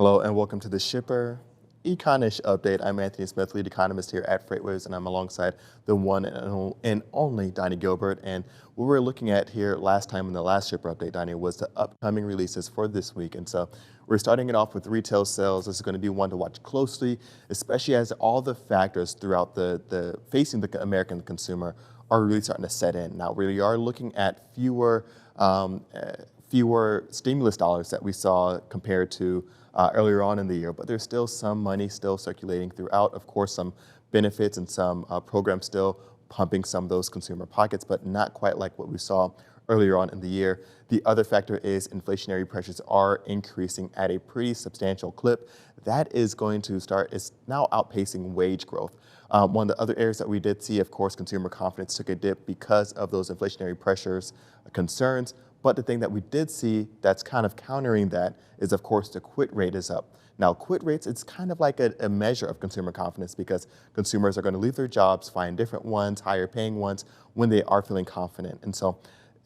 Hello and welcome to the Shipper Econish Update. I'm Anthony Smith, lead economist here at FreightWaves, and I'm alongside the one and only Donnie Gilbert. And what we're looking at here last time in the last Shipper Update, Donnie, was the upcoming releases for this week. And so we're starting it off with retail sales. This is going to be one to watch closely, especially as all the factors throughout the facing the American consumer are really starting to set in. Now, we are looking at fewer stimulus dollars that we saw compared to earlier on in the year, but there's still some money still circulating throughout. Of course, some benefits and some programs still pumping some of those consumer pockets, but not quite like what we saw earlier on in the year. The other factor is inflationary pressures are increasing at a pretty substantial clip. That is going to start, it's now outpacing wage growth. One of the other areas that we did see, of course, consumer confidence took a dip because of those inflationary pressures, concerns. But the thing that we did see that's kind of countering that is, of course, the quit rate is up. Now, quit rates, it's kind of like a measure of consumer confidence because consumers are going to leave their jobs, find different ones, higher paying ones, when they are feeling confident. And so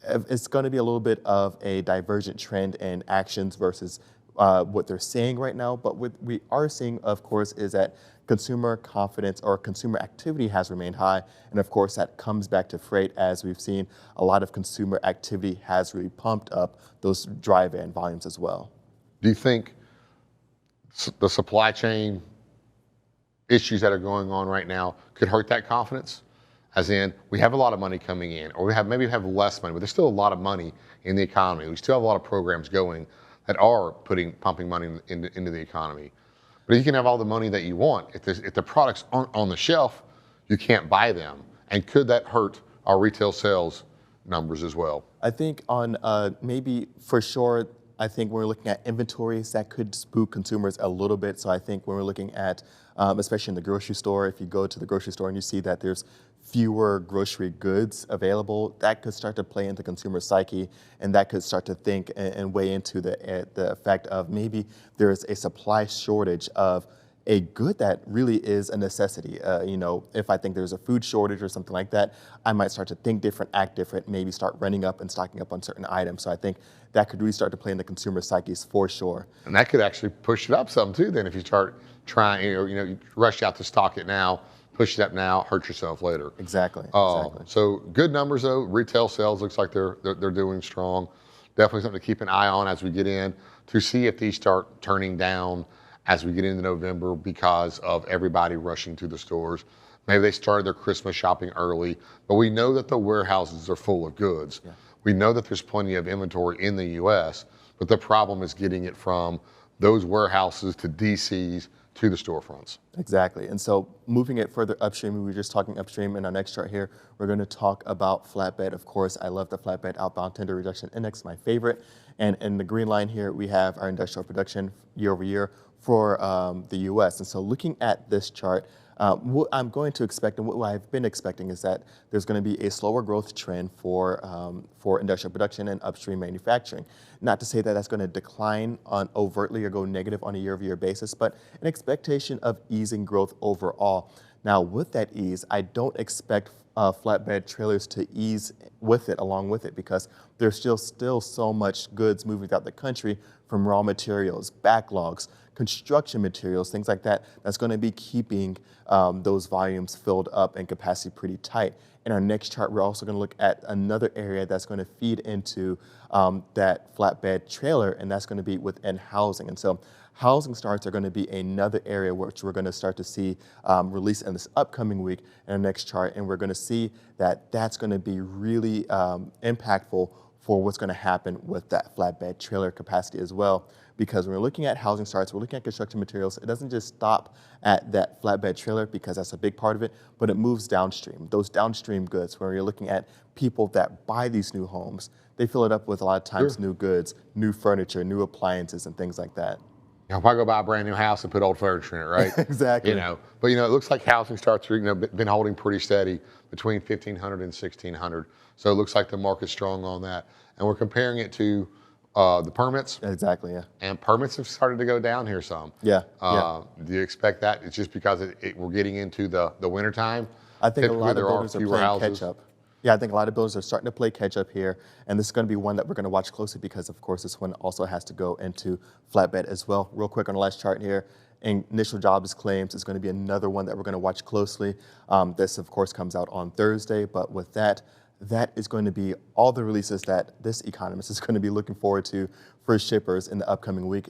it's going to be a little bit of a divergent trend in actions versus what they're saying right now. But what we are seeing, of course, is that consumer confidence or consumer activity has remained high. And of course, that comes back to freight, as we've seen a lot of consumer activity has really pumped up those dry van volumes as well. Do you think the supply chain issues that are going on right now could hurt that confidence? As in, we have a lot of money coming in, or maybe we have less money, but there's still a lot of money in the economy. We still have a lot of programs going that are pumping money into the economy. But you can have all the money that you want. If the products aren't on the shelf, you can't buy them. And could that hurt our retail sales numbers as well? I think on maybe for sure, I think when we're looking at inventories, that could spook consumers a little bit. So I think when we're looking at, especially in the grocery store, if you go to the grocery store and you see that there's fewer grocery goods available, that could start to play into consumer psyche, and that could start to think and weigh into the effect of maybe there's a supply shortage of a good that really is a necessity. If I think there's a food shortage or something like that, I might start to think different, act different, maybe start running up and stocking up on certain items. So I think that could really start to play in the consumer psyches for sure. And that could actually push it up some too then if you start trying, you rush out to stock it now, push it up now, hurt yourself later. Exactly. So good numbers though. Retail sales looks like they're doing strong. Definitely something to keep an eye on as we get in to see if these start turning down as we get into November because of everybody rushing to the stores. Maybe they started their Christmas shopping early, but we know that the warehouses are full of goods. Yeah. We know that there's plenty of inventory in the US, but the problem is getting it from those warehouses to DCs to the storefronts. Exactly. And so moving it further upstream, we were just talking upstream in our next chart here, we're going to talk about flatbed. Of course, I love the flatbed outbound tender reduction index, my favorite. And in the green line here, we have our industrial production year over year for the US. And so looking at this chart, what I'm going to expect and what I've been expecting is that there's going to be a slower growth trend for industrial production and upstream manufacturing. Not to say that that's going to decline on overtly or go negative on a year-over-year basis, but an expectation of easing growth overall. Now, with that ease, I don't expect flatbed trailers to ease with it, along with it, because there's still so much goods moving throughout the country from raw materials, backlogs, construction materials, things like that, that's going to be keeping those volumes filled up and capacity pretty tight. In our next chart, we're also going to look at another area that's going to feed into that flatbed trailer, and that's going to be within housing. And so housing starts are going to be another area which we're going to start to see release in this upcoming week in our next chart, and we're going to see that that's going to be really impactful for what's going to happen with that flatbed trailer capacity as well. Because when we're looking at housing starts, we're looking at construction materials, it doesn't just stop at that flatbed trailer because that's a big part of it, but it moves downstream. Those downstream goods, where you're looking at people that buy these new homes, they fill it up with a lot of times new goods, new furniture, new appliances, and things like that. If I go buy a brand new house and put old furniture in it, right? Exactly. But it looks like housing starts are been holding pretty steady between 1,500 and 1,600. So it looks like the market's strong on that, and we're comparing it to the permits. Exactly. Yeah. And permits have started to go down here some. Yeah. Do you expect that? It's just because we're getting into the winter time? I think a lot of builders are playing catch up. Yeah, I think a lot of builders are starting to play catch up here, and this is going to be one that we're going to watch closely because, of course, this one also has to go into flatbed as well. Real quick on the last chart here, initial jobs claims is going to be another one that we're going to watch closely. This, of course, comes out on Thursday, but with that, that is going to be all the releases that this economist is going to be looking forward to for shippers in the upcoming week.